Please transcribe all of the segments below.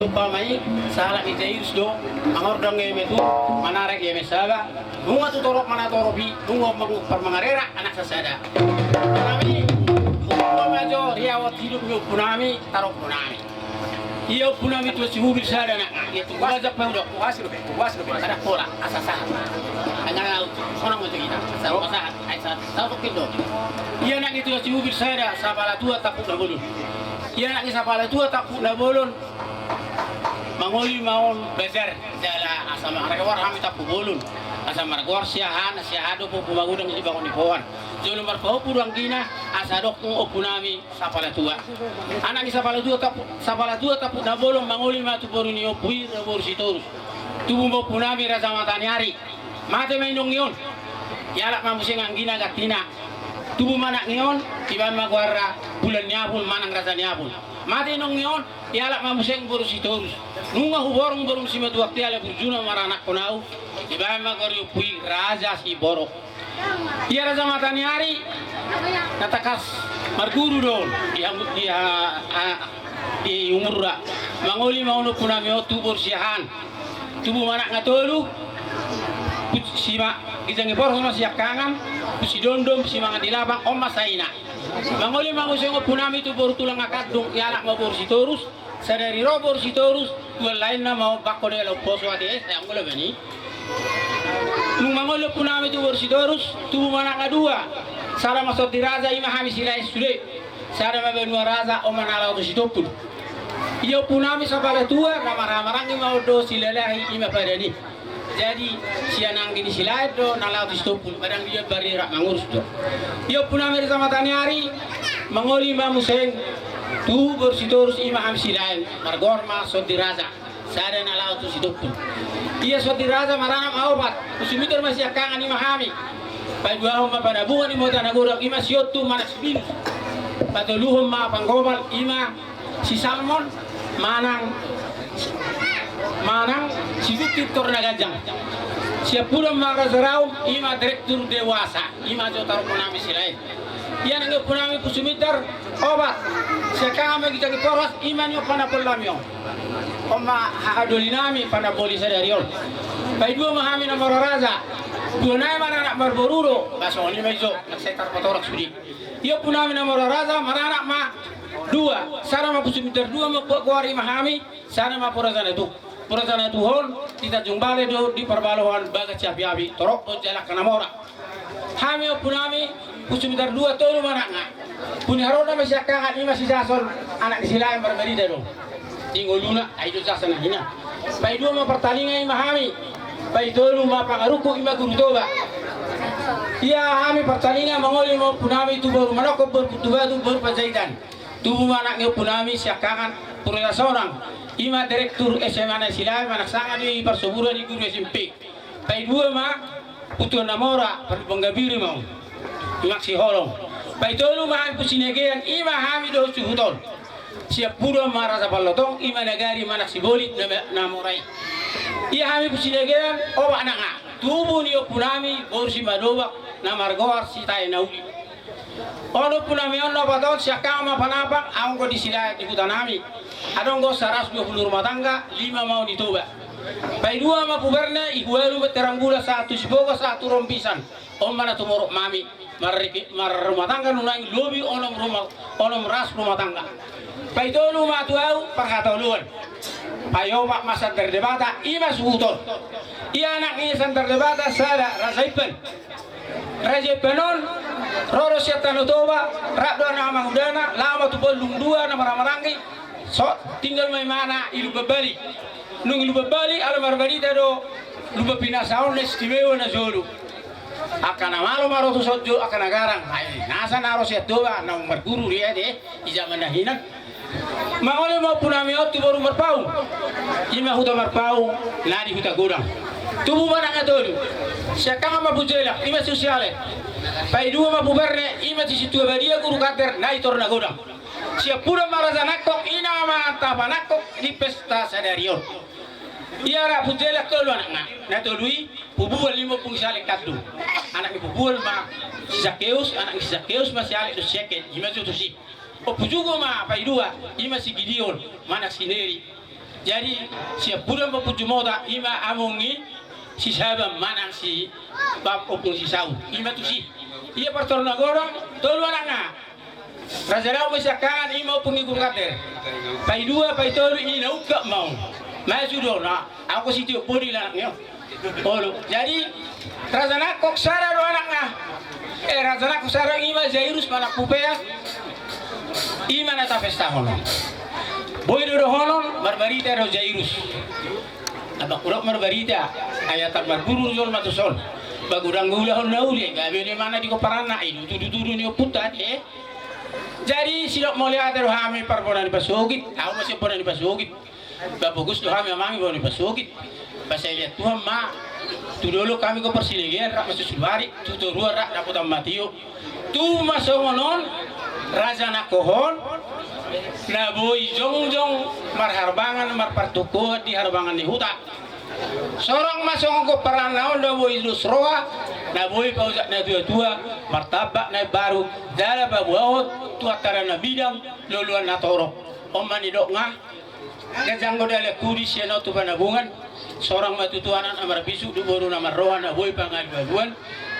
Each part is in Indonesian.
Upamai salah kita irus do angor dang ngeme tu manarek ngeme saba bunga tu torok mana torobi bunga per mangarera anak sasada punami upama jo riawat hidup yo punami tarok punami iyo punami tu sihubil sada nak itu wajib mau do wasir be ada pola asasa angana sona mo kita sarok saat aisa sarok kido iya nak itu sihubil sada sabala tua takut na bolon iya nak sabala tua takut na bolon mangoli maon bezer dala asama regawar hami tapu bolun asama regawar siahado po pumagudang di bangon ni poan jolo marpao purang gina asadok mo opunami sapala tua anak ni sapala tua tapu na bolong mangoli matu poru ni opui rebor sitorus tubu mo punami raja matanyari mate mainong ngion yalak mamusing ang gina gatina tubu manak ngion tiban magwara bulan nyabul manang raja nyabul mati nong ngion yalak mamuseng boru sitorus nunga huborong borum sima waktu ala burjuna maranak konau ibah magori pui raja si borok iya raja matanyari natakas marguru don di umurra mangoli mauno punami otu borsiahan tubuh manak ngatolu sima gijangi boros masih kangan si dondom si mangan di labang om masaina mangoli manguseng punami tu boru tulang akadung yalak mau boru sitorus sadari ro boru sitorus dua lain na mau bakko de lo poso ade yang boleh bani nung mangoli punami tu boru sitorus tubuh manak ngadua sara masuk di raja ima hami silai sude sara mabenua raja om manala tu sitopul iyo punami sabala tua ramararangi mau do silalahi ima padani jadi sianang gini silai do nalau tu sitopul padang dia bari rak mangurus do iyo punami sama tanyari mangoli mamuseng tu bersitorus imam silain margor masuk di raja sada nalau tu sitopul iya soti raja marana maobat usimitor masih kangen imahami pagwahom pada bunga ni mota nagurang ima siotu manas binus patuluhom ma panggobal ima si salmon manang si Victor Nagajang siap pulang marazarau ima direktur dewasa ima jotar punami silain iya nangge punami kusumitar obat sekarang kita ke poros imanyo panapolamyo oma hahadolinami panapoli sadariol pai dua mahami na raza dua nai mana nak barboruro basoni maizo sekitar potorak sudi iya punami na raza marana ma dua sana ma kusumitar dua ma kuari mahami sana ma porazana itu hon kita jumbale do di perbalohan baga capi torok do jalak kanamora hami punami kusumitar dua tolu mananga punya haroda masih kangen ini masih jason anak disilain berbeda dong tinggal luna ayo jason hina pai dua ma pertandingan imahami pai tolu ma pangaruku ima guru toba iya hami pertandingan mangoli mau punami itu baru manokop berkutuba itu baru panjaitan tubuh anaknya punami siakangan pura seorang ima direktur SMA Silai manak sangat di persuburan di guru SMP pai dua ma putu namora per penggabiri mau maksi holong pai tolu ma pusinegean ima hami do suhuton siap pura marasa palotong ima negari manak sibolit namorai iya hami pusinegean oba nanga tubuh ni punami borsi madobak namargoar si tai nauli ono punami ono baton siakama panapang anggo disilai di kutanami adonggo 120 rumah tangga 5 mau ditoba pai dua ma puberna igualu beterang gula satu sibogo satu rompisan om mana tumorok mami mar rumah tangga nunang lobi onom ras rumah tangga pai tolu ma tuau perkatauluan payo pak masa terdebata ima suhuton iya anak ini santar debata sada Rajepenon roro siatan toba rakdo nama udana lama tu belum dua nama ramarangi so tinggal main mana ilu bebali nung ilu bebali ala marbarita do lupa pinasaon istimewa na zolu akan amalo marotu sojo akan agarang nasa naro siat doa na marguru dia de di zaman dahina maole mau punami otu baru marpau ima huta marpau lari huta godang tubuh mana ngatolu siakang mabujela ima sosiale pai dua mabuberne ima di situ badia guru kater nai torna godang siap pura maraza nakok ina mata panakok di pesta sadarion iya ra pujela tolu anakna na tolui pubual limo pung sale kaddu anak pubual ma Zakeus anak Zakeus masih ale do seket ima tu si o pujugo ma pai dua ima si Gideon mana sineri Jadi siap bulan bapuju mota ima amungi si sabam manang si bab opung si sau ima tu si ia pertorna gorong tolu ananga raja lau misakan ima opung iku kater pai dua pai tolu ina uka mau maju dona aku si tiup bodi lanaknya olu jadi raja nakok sara do anaknya raja nakok sara ima Jairus mana pupea ima nata pesta hono boy do honon barbarita do Jairus abak kurang barbarita ayat barburu sol matu sol bagudang gula hon nauli gabe ni mana di ko parana itu tudu ni putat jadi silok molia ado hami parbonan di pasogit aku masih pernah di pasogit bagus do hami amangi bon di pasogit pasal lihat Tuhan ma tu dulu kami ko persilegen rak masih sulwari tu ruar rak dapat matio tu masuk monon raja nakohon na boy jongjong marharbangan marpartuko di harbangan di huta sorong masong ko paranaon na boy lusroa na boy paujak na tua martabak na baru dala babuahot tuatara na bidang luluan na torok omani dok nga kajanggo dala kudi siya no tu panabungan sorong matutuanan amar bisu du boru na marrohan na boy pangalibabuan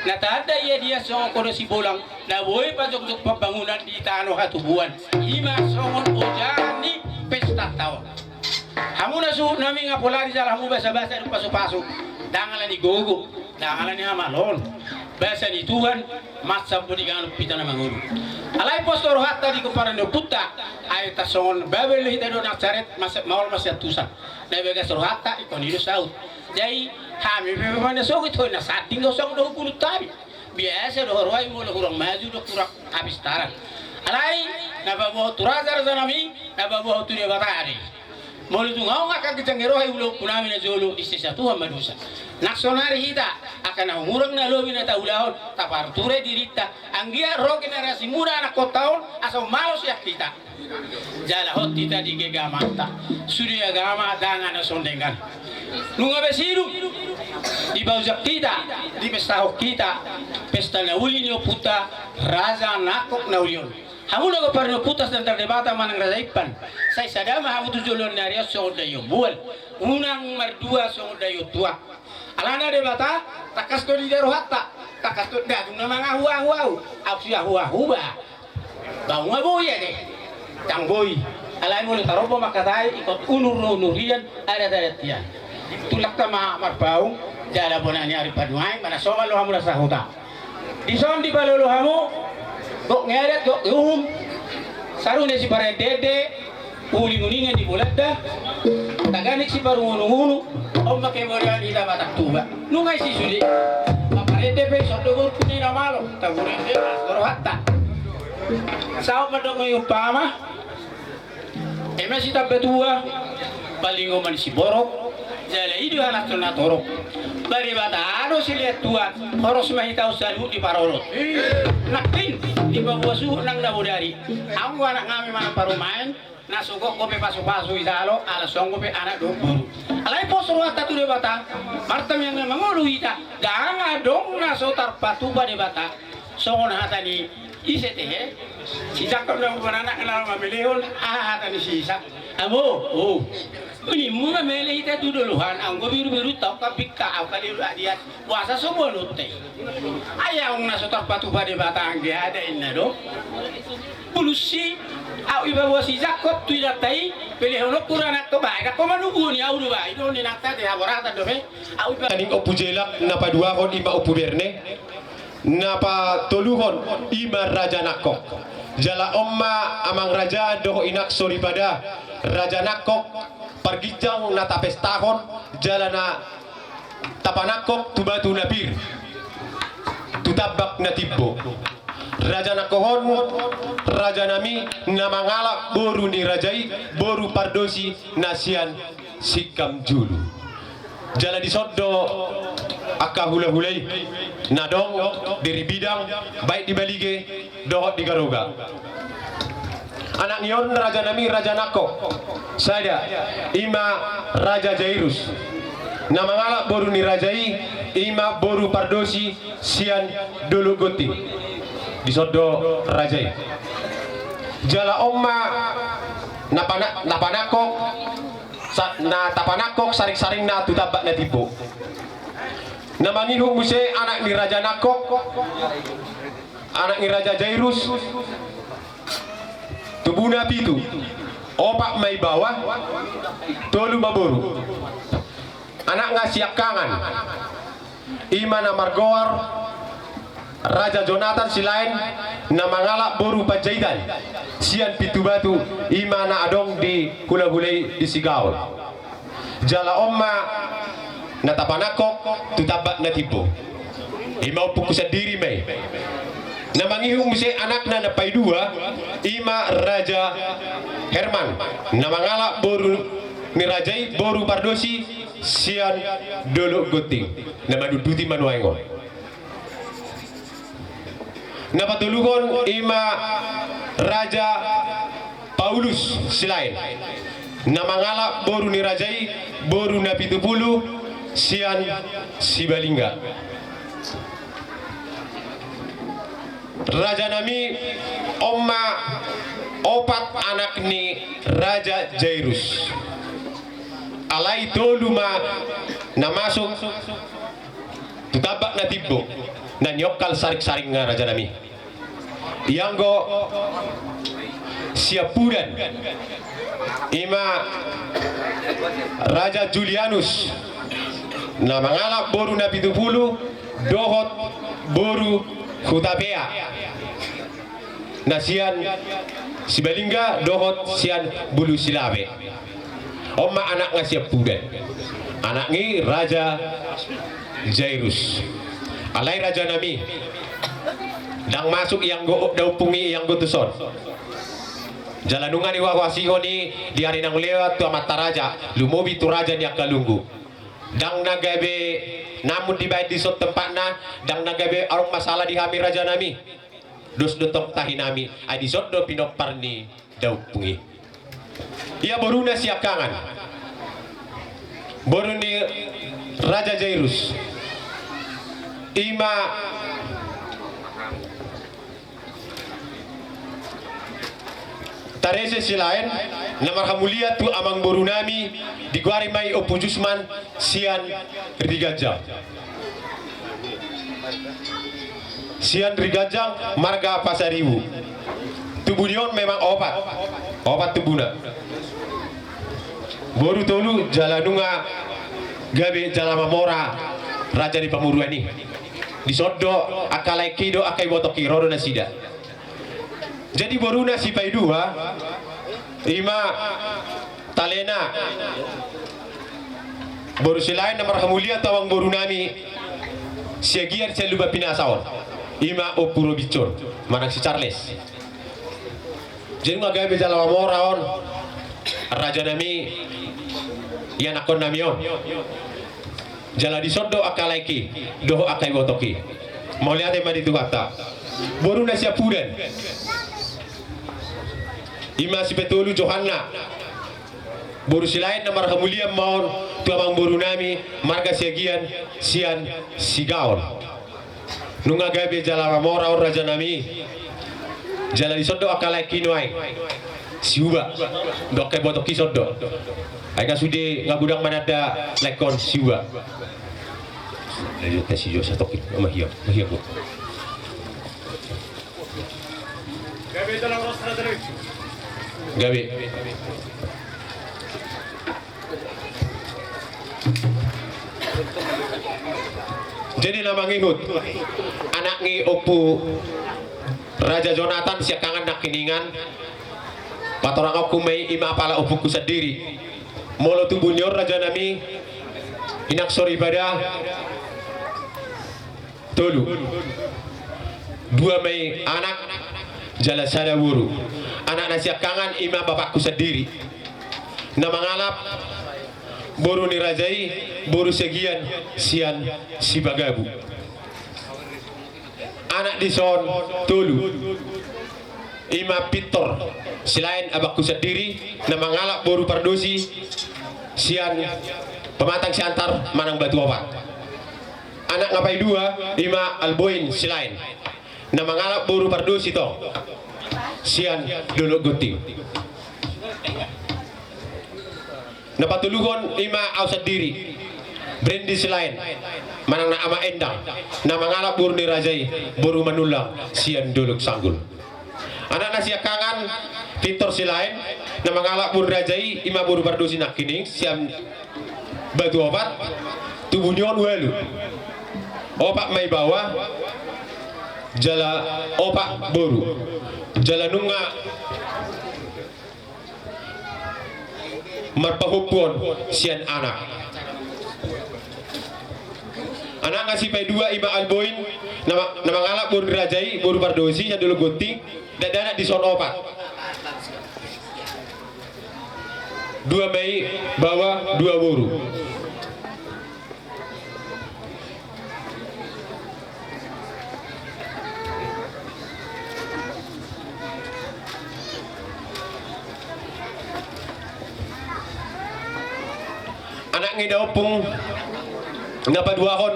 na tada iya dia songo kono si bolang na boy pajok-jok pembangunan di tano hatubuan ima songon ojani pesta tawa hamu na su nami nga polari sala hamu basa-basa di pasu-pasu dangalan ni gogo dangalan ni hamalon basa ni Tuhan matsa po di gano pita na mangulu alay postor hatta di kumparan do putta ay tasongon babel hita do naksaret mawal masya tusan na begas rohatta ikon hido saut jadi kami memang sogit hoy na sating do song do kulut tabi biasa do horwai mo kurang maju do kurang habis taran alai na babo turazar zanami na babo tu dia batari mo lu ngau ngaka kicangero hay ulo kunami na jolo istisa Tuhan madusa naksonari hita akan umurang na lobi na taulahon taparture dirita anggia ro generasi muda na kotaon asal malos ya kita jala hot kita di gegamata surya gama dangan na sondengan nunga besiru di bauzak kita di pesta kita pesta na uli ni puta raja nakok na ulion hamu nago parno putas dan terdebata manang raja ipan saya sadama hamu tujulon naria sonda yo bual unang mardua sonda yo tua alana debata takas to di darohatta takas to da tuna manga huau aku ya huba bawa boy ya deh tang boy alai mo tarobo makatai ikot unurian ada tian tulak tama marbau jala bonani ari paduai mana soma lo hamu rasa huta di son di balolo hamu kok ngeret kok sarune si parentede uli nguningan di bolada taganik si paru ngunu om make morian ida batak tuba nungai si suli parente pe sodo gor kuni na malo tagurende asdoro hatta sao madok ngayon pama si tabetua palingo man si borok jala idu anak tuna torok bari bata ado si lihat tua horos mahitau salu di parolot nakin di bawah suhu nang dabudari aku anak ngami mana parumain nasugok kopi pasu-pasu isalo ala song kopi anak doburu alai posro hatta tu de bata martam yang mangolu ita danga dong naso tarpatu ba de bata songon hata ni isete sisak ko nang anak kenal mamilihon hata ni sisak amo ini muna mele ita duduluhan ang biru-biru tau kapika au kali dia puasa semua lote ayaw na sotak patu pada batang dia ada inna do pulusi au iba wasi zakot tu datai pilih ono kurana to baik ko manubu ni au do baik do ni nakta de haborata do be au iba kaning opu jelak napa dua hon ima opu berne napa toluhon ima raja nakok jala omma amang raja doho inak sori pada raja nakok pargijang na tapestahon jalana tapanakok tubatu nabir tutabak na tibbo raja nakohon raja nami namangala boru ni rajai boru pardosi nasian sikam julu jala disoddo akka hula-hulai nadong dari bidang baik di balige dohot di garoga anak nyon raja nami raja nako saya ima raja Jairus nama ngalak boru ni rajai ima boru pardosi sian dulu goti disodo rajai jala omma napanako na tapanakok saring-saring na tutabak na tibo. Na mangihong muse anak ni Raja Nakok, anak ni Raja Jairus, tubuna pitu, opak may bawah, tolu maboru. Anak nga siak kangan, Imana Margowar, Raja Jonathan silain na mangalak boru pajaidan, sian pitu batu Imana adong di hula-hulai di Sigaul. Jala omma na tapanakok tutabak na tibo. Ima upuku sendiri may. Na mangihong si anak na napay dua, Ima Raja Herman na mangalak boru ni Rajai boru Pardosi sian dolo goting na maduduti manuaingon. Na patulungon Ima Raja Paulus silain na mangalak boru ni Rajai boru na 70 sian Sibalingga. Raja nami omma opat anak ni Raja Jairus. Alai toluma na masuk tutabak na tibbo na nyokal sarik-saring nga raja nami. Iyanggo siapudan Ima Raja Julianus na mangalak boru na 70 dohot boru Hutapea na sian Sibalingga dohot sian Bulu Silawe. Oma anak nga siap pudan, anak ngi Raja Jairus. Alai raja nami dang masuk yang go daw pungi yang go tuson. Jalanungan iwawasiho ni di hari nang lewat tu amat raja lumobi tu raja ni akalunggu. Dang nagabe namun di bait di sot tempatna dang nagabe arung masalah di hami raja nami. Dos dotok tahi nami ai di sot do pinok parni daw pungi. Ia boruna siakangan. Boru ni Raja Jairus. Ima Tarese silain namar hamulia tu amang boru nami diguari mai opujusman sian rigajang. Sian rigajang marga Pasaribu. Tubunion memang opat tubuna. Boru tolu jalanunga gabe jalama mora raja di Pamurua ini. Disodo akalai kido akai botoki rodo nasida. Jadi boruna si paidua Ima talena boru silain namar hamulia tawang boru nami siagian seluba pinasaon Ima opuro bicor manak si Charles. Jadi ngagai jalama mora on raja nami yan akon namion jala disodo akalaiki doho akai botoki mau lihat ema itu kata boru na siap pudan Ima si petulu Johanna boru silain namar hamulia maon tuamang boru nami marga siagian sian Sigaul nunga gabe jala mora or raja nami jala disodo akalaiki noai siuba dokai botoki sodo aika sude ngagudang manada lekon siuba ayo tes jo satoki mahia ko gabe dalam rostra terus gabe jadi nama ngingut anak ngi opu Raja Jonathan siakangan nak kiningan patorang aku may ima pala upuku sendiri molo tu bunyor raja nami inak sorry pada tolu dua may anak jala sada wuru anak nasiak kangan ima bapakku sendiri na mangalap boru ni rajai boru segian sian si bagabu anak dison tolu Ima Pitor selain abakku sendiri na mangalak boru Pardosi sian pematang siantar manang batu opat anak ngapai dua Ima Alboin selain na mangalak boru Pardosi to sian dulu guting napatuluhon ima ausad diri Brendi selain manang na ama endang na mangalap buru ni rajai buru manulang sian duluk sanggul anak nasi kangan pintor silain na mangalap buru rajai ima buru pardosi nak kining siam batu obat tubunyon welu opak mai bawah jala opak buru jala nunga marpahupon sian anak ngasih pay dua ima alboin nama ngalak buru rajai buru pardosi ya dulu gunting dan dana di son opat 2 Mei bawah 2 buru anak ngidaupung ngapa dua kon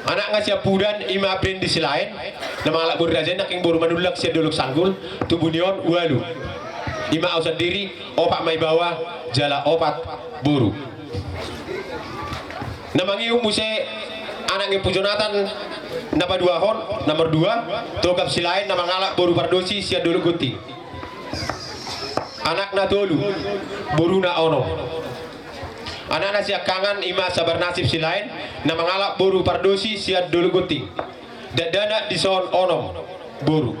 anak ngasih pudan ima April di selain nama alak buru raja nak yang buru manulak siap duluk sanggul tubunion walu ima ausad diri opak mai bawah jala opat buru nama ngiung muse anak ngiung pujonatan napa dua kon nomor 2 togap silain nama ngalak buru pardosi siap duluk gunting anak na tolu buru na ono anak na siya kangan ima sabar nasib silain na mangalak buru pardosi siya dulu gunting dadana di son onom buru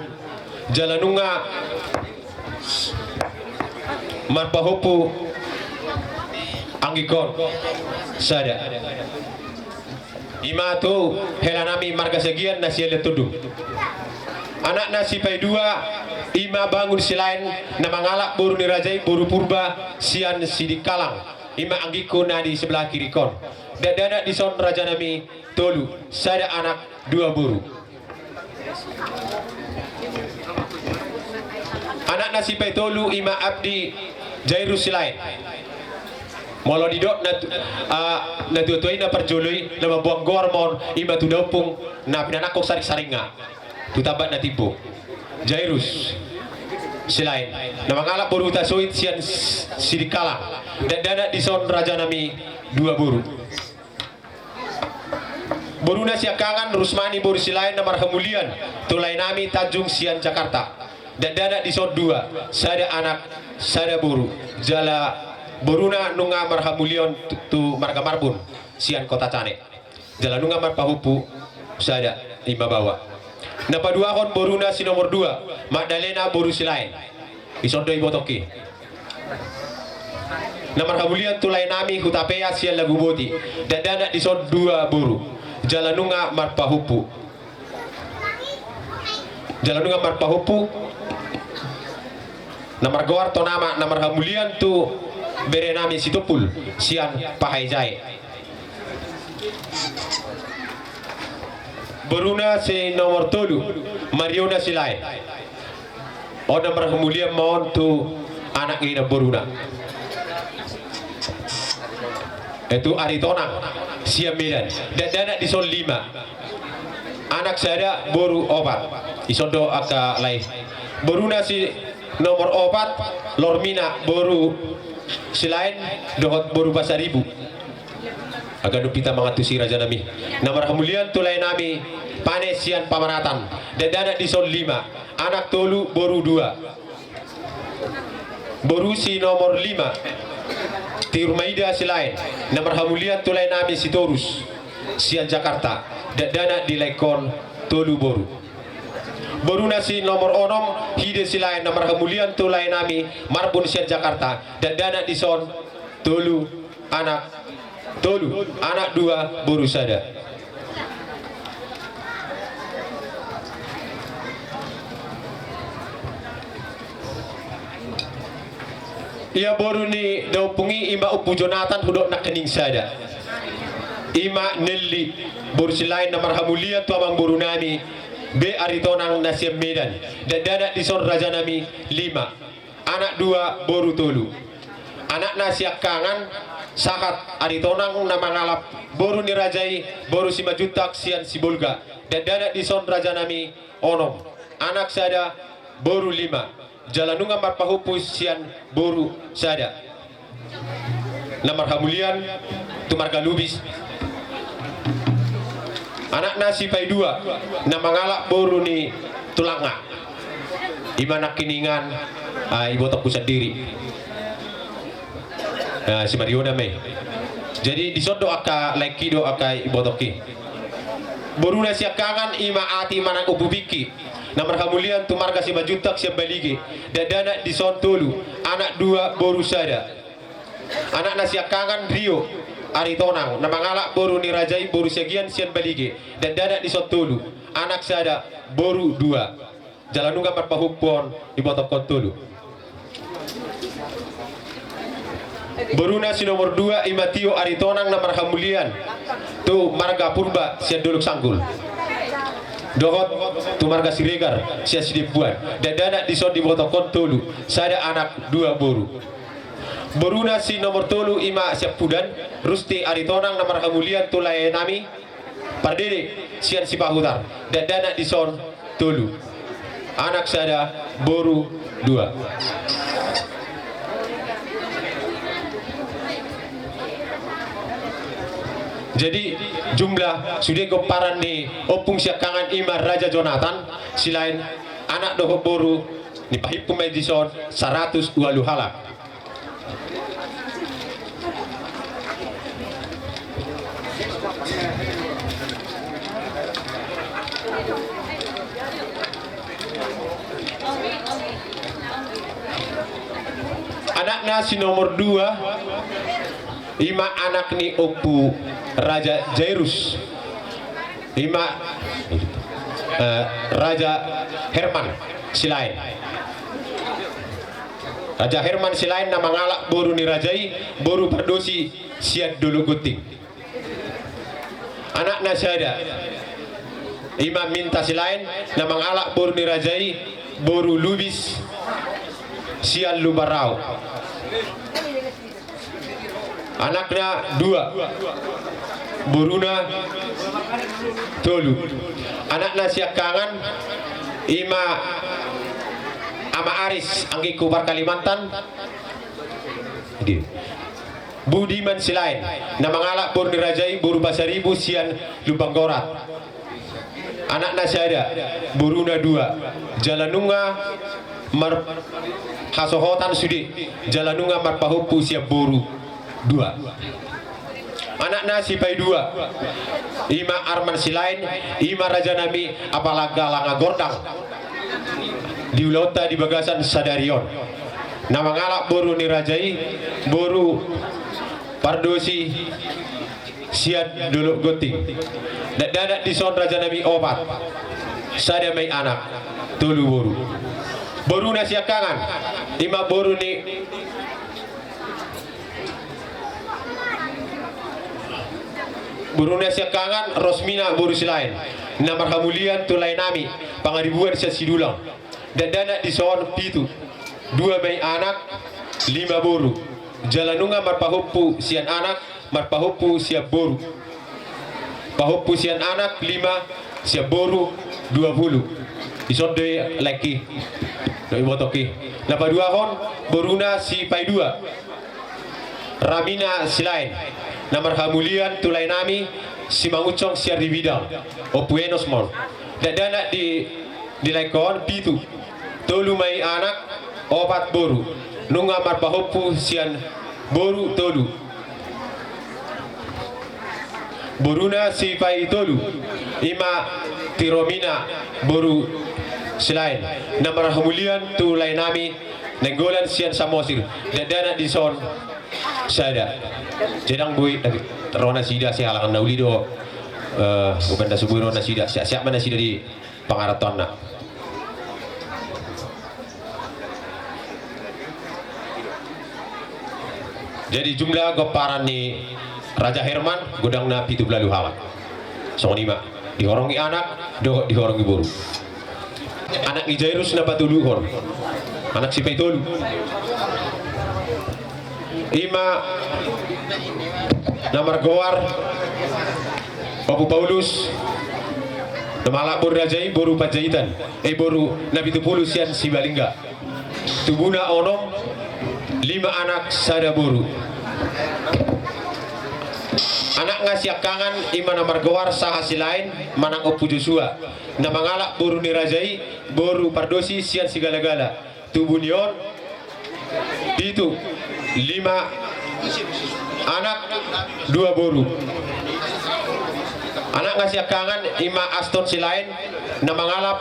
jalanunga marpahopu anggikon sada ima tu helanami marga segian na siya letudung anak nasi pay 2 ima bangun silain na mangalak buru ni rajai buru purba sian sidik kalang ima anggiku na di sebelah kiri kon dadana di son raja nami tolu sada anak 2 buru anak nasi pay tolu ima abdi jairus silain molo didok na tutuai na perjului na mabuang gormon ima tudopung na pinanakok saring-saringa tutabat na tibo Jairus silain na mangalak buru tasoit sian sidikalang dan dana di son raja nami 2 buru buru na siya kangan Rusmani buru silain na marhamulian tulay nami Tanjung sian Jakarta dan dana di son 2 sada anak sada buru jala buru na nunga marhamulian tu marga marbun sian kota Cane jala nunga marpahupu sada 5 bawah napa 2 kon boruna si nomor 2 Magdalena boru silain isondo ibotoki nomor kabulian tulay nami hutapea siya lagu boti dadana di son 2 boru jalanunga marpahupu nomor goar to nama nomor kabulian tu bere nami situpul sian pahaijai Boruna si nomor 3 Mariona Silai o nomor kemuliaan mohon tu anak ina Boruna itu Aritonang siam Medan dan dana di son 5 anak saya boru opat isondo aka lain Boruna si nomor 4 Lormina boru silain dohot boru pasaribu agar dupita mengatusi raja nami nomor kemuliaan tulai nami panesian pamanatan dan dana di son 5 anak tolu boru 2 boru si nomor 5 Tirmaida silain nomor kemuliaan tulai nami si Torus sian Jakarta dan dana di lekon tolu boru boru nasi nomor 6 hide silain nomor kemuliaan tulai nami Marbun sian Jakarta dan dana di son tolu anak 2 boru sada ia boru ni daupungi ima upu Jonathan hudok nak kening sada ima Nelly boru silain nomor hamulia tu abang boru nami be Aritonang Nasim Medan dan dana di son raja nami 5 anak 2 boru tolu anak nasiak kangan sakat Aritonang nama ngalap boru ni rajai boru si majutak sian si bulga dan dana di son raja nami onom anak sada boru 5 jalanunga marpahupus sian boru sada namar hamulian tumarga lubis anak nasi pai 2 namangalak boru ni tulanga imana kiningan ibotok pusat diri si Mariona me jadi disodo aka laikido aka ibotoki boru nasi akangan ima ati mana ububiki namar hamulian tumarga si bajutak si baligi dadana di sontolu anak 2 boru sada anak nasi akangan Rio Aritonang namangalak boru ni rajai boru segian sian baligi dadana di sontolu anak sada boru 2 jalanunga marpahupon ibotok kontolu boru nasi nomor 2 imatio Aritonang namar hamulian tu marga purba sian duluk sanggul dohot tu marga siregar sia sidipuan dadana disod di botok kontolu sada anak 2 boru boru nasi nomor 3 ima siap pudan Rusti Aritonang namar hamulian tu layanami pardede sian sipahutar dadana dison tolu anak sada boru 2 jadi jumlah sudah goparan ni opung siakangan Imar Raja Jonathan selain anak doho boru ni pahipum edison 120 halak anak nasi nomor 2 ima anak ni opu Raja Jairus ima Raja Herman silain Raja Herman silain nama ngalak boru ni rajai boru perdosi siat dulu guting anak nasada ima minta silain nama ngalak boru ni rajai boru lubis sial lubarau anaknya 2 boruna tolu anaknya siakangan ima ama Aris anggi kubar Kalimantan Budiman silain nama ngalak boru dirajai boru basaribu sian lubang gorat anaknya siada boruna 2 jalanunga mar hasohotan sudi jalanunga marpahupu siap boru 2 anak nasi pai 2 ima Arman silain ima Raja Nami apalaga langa gordang di ulota di bagasan Sadarion nama ngalak boru ni rajai boru pardosi siat dulu goting dadak di son Raja Nami obat sada mai anak tolu boru boru nasi akangan ima boru ni Buruna siakangan Rosmina boru silain namar hamulian tulai nami pangaribuan sia sidulang dadana di soon pitu 2 mai anak 5 boru jalanunga marpahupu sian anak marpahupu siap boru pahupu sian anak 5 siap boru 20 isode laki doi botoki napa 2 hon boruna si pai 2 Ramina silain namar hamulian tulai nami si mangucong siar di bidang o Buenos Mall dadana di laikon pitu tolu mai anak 4 boru nunga marpahopu sian boru tolu boruna si pai tolu ima tiromina boru silain namar hamulian tulai nami nenggolan sian samosir dadana di son sada jedang bui rona sida si halangan nauli do bukan da subuh rona sida siap mana sida di pangaraton nak jadi jumlah goparan ni Raja Herman godang na 17 halak so 5 dihorongi anak do dihorongi boru anak ni Jairus na patuluhon anak si Petolu ima namar goar Babu Paulus Namalak boru rajai boru Panjaitan boru Nabi Tupulu sian Sibalingga tubuna onom 5 anak sada boru anak ngasiakangan imana margawar sahasilain manang opu Joshua na mangalak boru ni rajai boru Pardosi sian Sigala-gala tubunion itu 5 anak 2 boru anak ngasiakangan ima Aston silain na mangalap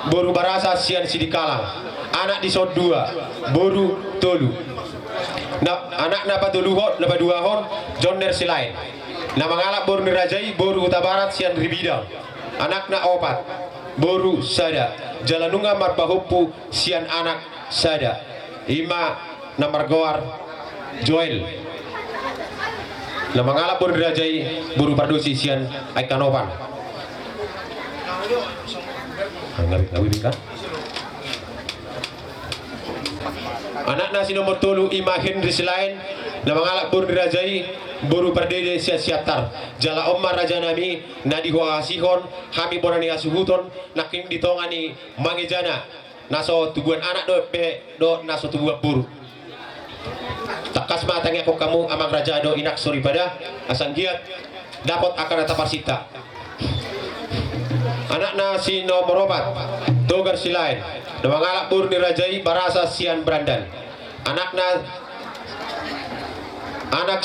boru Barasa sian Sidikalang anak disod 2 boru Tolu na anak na patuluhon na paduahon Jonner silain na mangalap boru ni rajai boru Utabarat sian Ribidang anak na 4 boru sada Jalanunga marpahupu sian anak sada ima na margawar Joel na mangalap boru rajai boru Pardosi sian Aikanovan anak nasi nomor tolu ima Henry silain na mangalap boru rajai boru Pardede sian Siatar jala Omar Raja Nami nadi asihon hami bonani asuhuton naking ditongani mangejana naso tubuhan anak do naso tubuhan boru takas matangnya kok kamu amang raja do inak suri pada asang giat dapat akan ataparsita anak nasi nomor 4 Togar silain na mangalap boru ni rajai Barasa sian Brandan anak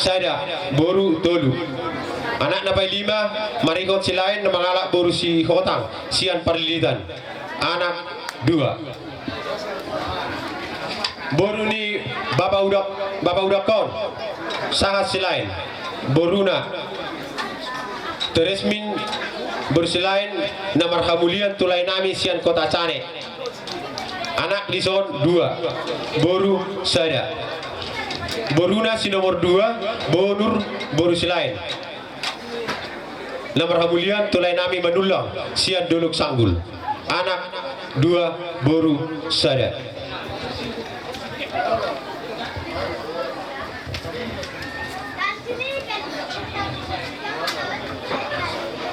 sada boru Tolu anak na 5 Marikot silain na mangalap boru si Hotang sian Parlilitan anak 2 boru ni Bapak udak kon sangat silain boruna Teresmin bersilain na marhamulian tulai nami sian Kota Cane anak dison 2 boru sada boruna si nomor 2 bonur boru silain na marhamulian tulai nami Manulang sian Dolok Sanggul anak 2 boru sada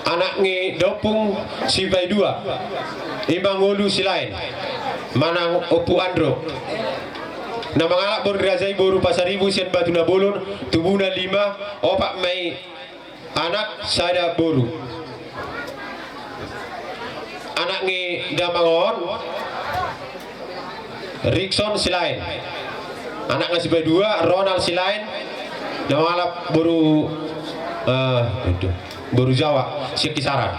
anak ngi dopung Sipai 2 Imang Ulu silain manang Opu Andro na mangalak boru rajai boru Pasaribu sian Batu Nabolon tubuna 5 opak mai anak sada boru anak ngi Damangon Rickson silain anak ngi Sipai 2 Ronald silain na mangalak boru boru Jawa sian Kisaran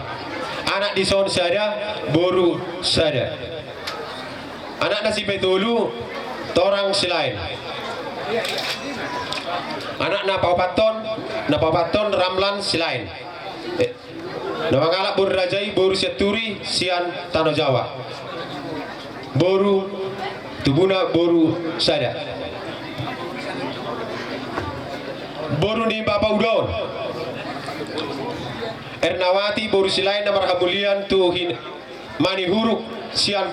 anak dison sada boru sada anak nasi Petulu Torang silain anak na Papaton Ramlan silain na mangalap boru rajai boru Seturi sian Tanah Jawa boru tubuna boru sada boru ni Bapak Udon Ernawati boru silain na marhamulian tuhin Mani Huruk sian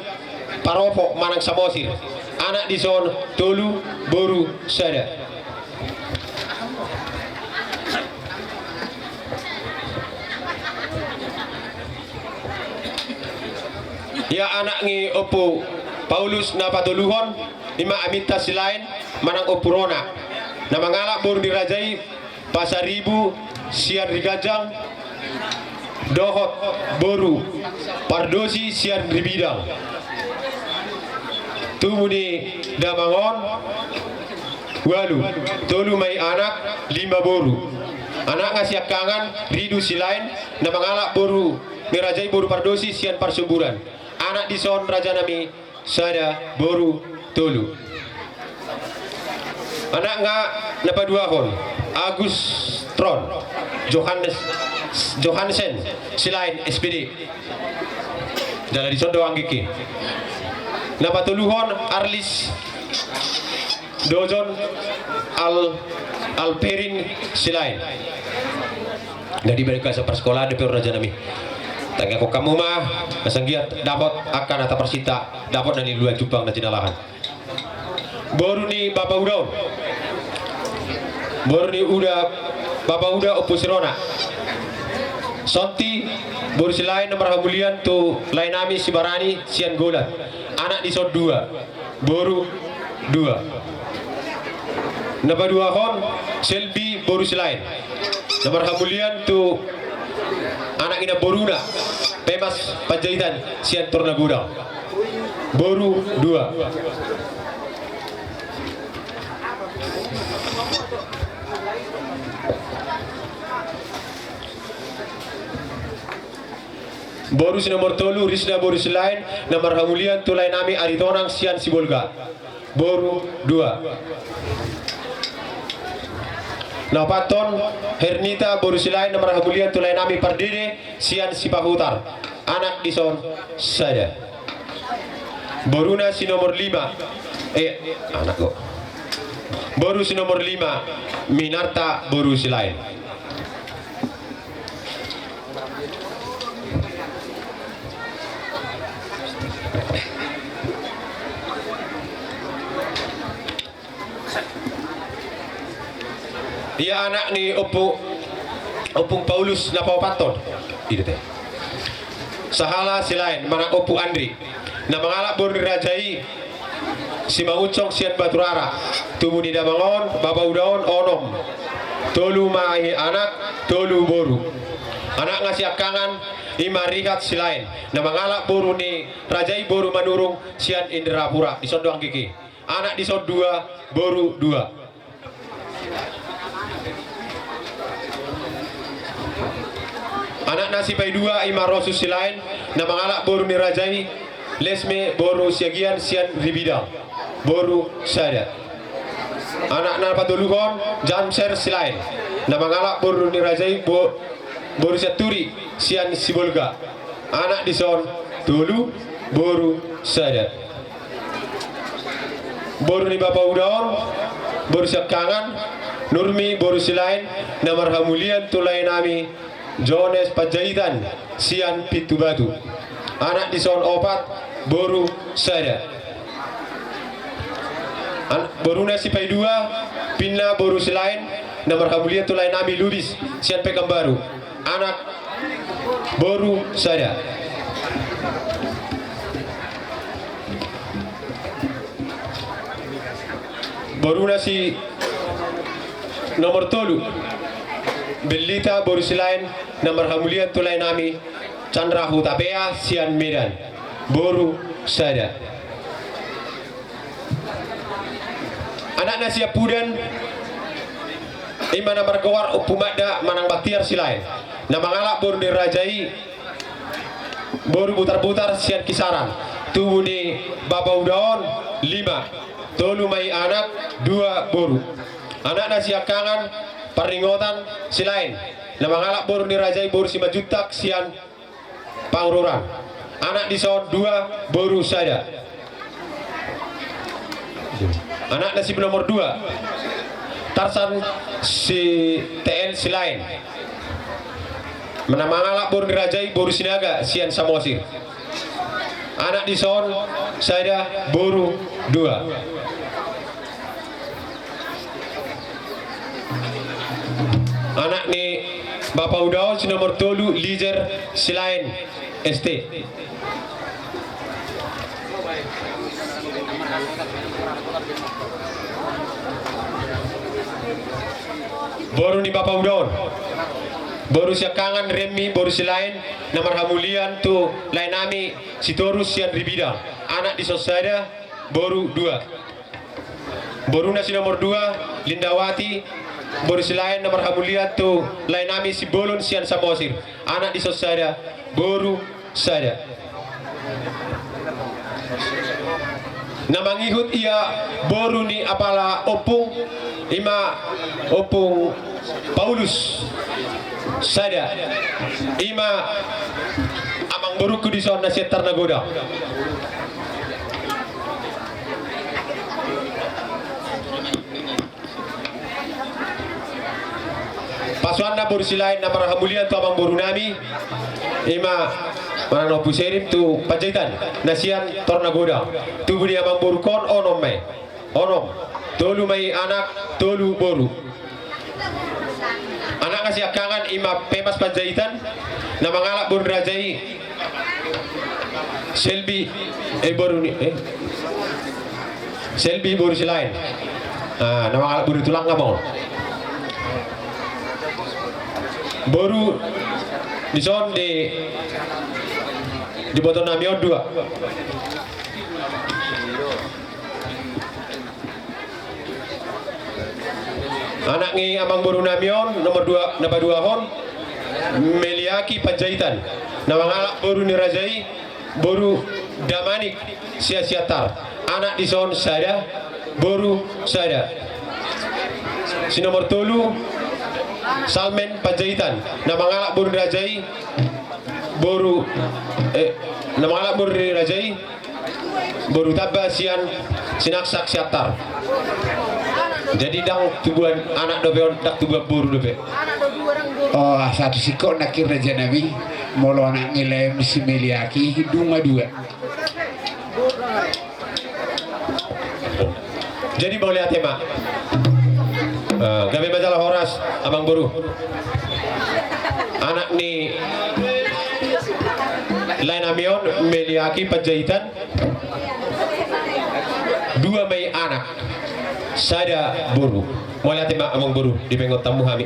Paropo manang Samosir anak dison Tolu boru sada ya anak ngi Opo Paulus na patuluhon ima Amita silain manang Opurona na mangalak boru dirajai Pasaribu sian Rigajang Dohot boru Pardosi sian Ribidang tumuni Damangon walu Tolu mai anak 5 boru anak ngasiakangan Ridu silain na mangalak boru mirajai boru Pardosi sian Parsuburan anak dison Raja Nami sada boru Tolu anak nga napaduahon Agus Tron Johansen silain SPD dala dison doang giki napatuluhon Arlis Dojon Alperin silain jadi mereka sepersekolah di Raja Nami tangga kok kamu mah kasanggiat dapat akan atau persita dapat dari luar Jepang dan Cinalahan baru nih Bapak Udaun baru nih udah Bapak udah Opus Rona Sonti boru silain nomor hamulian tu lain nami si Barani sian golat. Anak di sod 2 boru 2. Nomor 2 hon Selby boru silain. Nomor hamulian tu anak ina boruna Pemas Panjaitan sian Tornagoda boru 2. Boru si nomor 3 Risna boru silain nomor hamulian tu lain nami Aritonang sian Sibolga boru 2. Napaton Hernita boru silain nomor hamulian tu lain nami Pardede sian Sipahutar anak dison saya. Boruna si nomor 5 anak kok. Boru si nomor 5 Minarta boru silain. Dia anak ni Opung Paulus na papaton. Itu teh. Sahala silain mana Opu Andri. Na mangalak boru dirajai si Mangucong sian Baturara. Tumu ni damangon baba udaon onom. Tolu mai anak tolu boru. Anak ngasih akangan ima rihat silain. Na mangalak boru ni rajai boru manurung sian Indrapura di Sondoang Kiki. Anak di Sod 2 boru 2. Anak nasi pai 2 ima rosus silain na mangalak boru ni rajai lesme boru siagian sian ribidang boru sada. Anak na patulukon jamser silain na mangalak boru ni rajai boru siaturi sian Sibolga anak dison tulu boru sada. Boru ni bapa udaon boru siakangan Nurmi boru silain namar hamulian tulai nami Jones Panjaitan sian Pitu Batu anak di son 4 boru sada. Boru nasi pai 2 pinna boru silain nomor hamulian tulai nami Lubis sian Pekanbaru anak boru sada. Boru nasi nomor 3 Belita boru silain nomor hamulian tulai nami Chandra Hutapea sian Medan boru sada. Anak nasi Pudan imana bergawar upumada manang baktiar silain nama ngalak boru dirajai boru putar-putar sian Kisaran tubuh ni baba udaon 5 tolu mai anak 2 boru. Anak nasi akangan Paringotan silain nama ngalak boru dirajai boru si Majutak sian Pangruran anak di son 2 boru sada. Anak nasi nomor 2 Tarsan si TL silain nama ngalak boru dirajai boru Sinaga sian Samosir anak di son sada boru 2. Anak ni Bapak Udaon si nomor 3 Lizer silain ST. Boru ni Bapak Udaon boru siakangan Remi boru silain nomor hamulian tu lain nami Sitorus sian Ribidang anak di Sosada boru 2. Boru nasi nomor 2 Lindawati boru silain nomor hamulian tu lain nami si Bolon sian Samosir anak di Sosada boru sada. Namangihut ia boru ni apala Opung Paulus sada ima amang boruku di son nasihat Tarnagoda. Pasuanda boru silain nama hamulian tu abang boru nami ima mana no puserim tu Panjaitan nasian Tornagoda tu budi abang boru kon onom mai onom tolu mai anak tolu boru. Anak kasih akangan ima Pemas Panjaitan na mangalak buru rajai Selby baru ni Selby baru selain na mangalak buru tulang ngamo baru dison di botol namion 2 anak ni Amang Boru Namion nomor 2 hon Meliaki Panjaitan Nawangalak Boru Nirajai Boru Damanik Sia-siatar anak di son sada Boru sada si nomor 3 Salmen Panjaitan Nawangalak Boru Nirajai Boru Nawangalak Boru Nirajai Boru Tabba Sian Sinaksak Siatar. Jadi dang tubuhan anak dobeon dak tubuh buru dobe. Oh satu sikok nakir Raja Nabi molo anak ngilem si Meliaki hidung 2. Jadi mau lihat tema. Kami majalah Horas Abang Boru. Anak ni lain amion Meliaki Panjaitan 2 Mei anak sada Boru. Mau lihat tema Abang Boru di pengot tamu kami.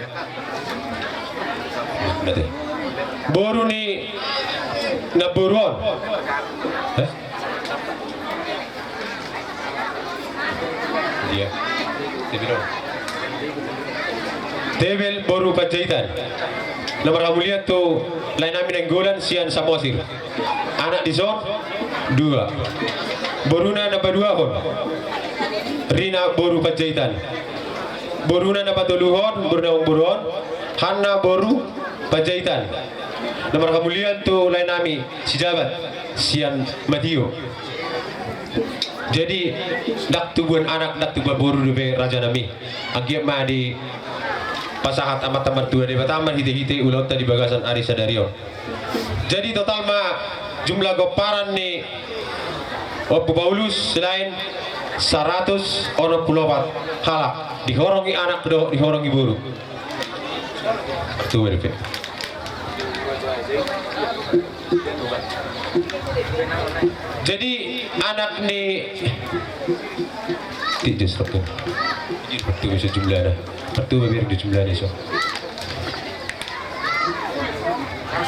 Berarti Boru ni na buron. Dia. Tebel Boru Panjaitan. Nomor kamu lihat tuh lain amin Enggolan Sian Samosir. Anak di son 2. Boruna napa 2 hon. Rina Boru Panjaitan. Boruna napa 3 hon, Boruna Boruhon. Hanna Boru Panjaitan. Nomor kamu lihat tuh lain nami si Jabat Sian Madio. Jadi dak tubuhan anak dak tubuh Boru debe Raja Nami. Agiat mah di pasahat amat tamar tua di bataman hite-hite ulau tadi bagasan Ari Sadario. Jadi total mah jumlah goparan nih Opo Paulus selain 100 orang pulauan halak dihorongi anak do dihorongi Boru. Tuh berpe. Jadi anak nih tidak sesuatu. Itu bisa jumlahnya. Itu biar di jumlahnya so.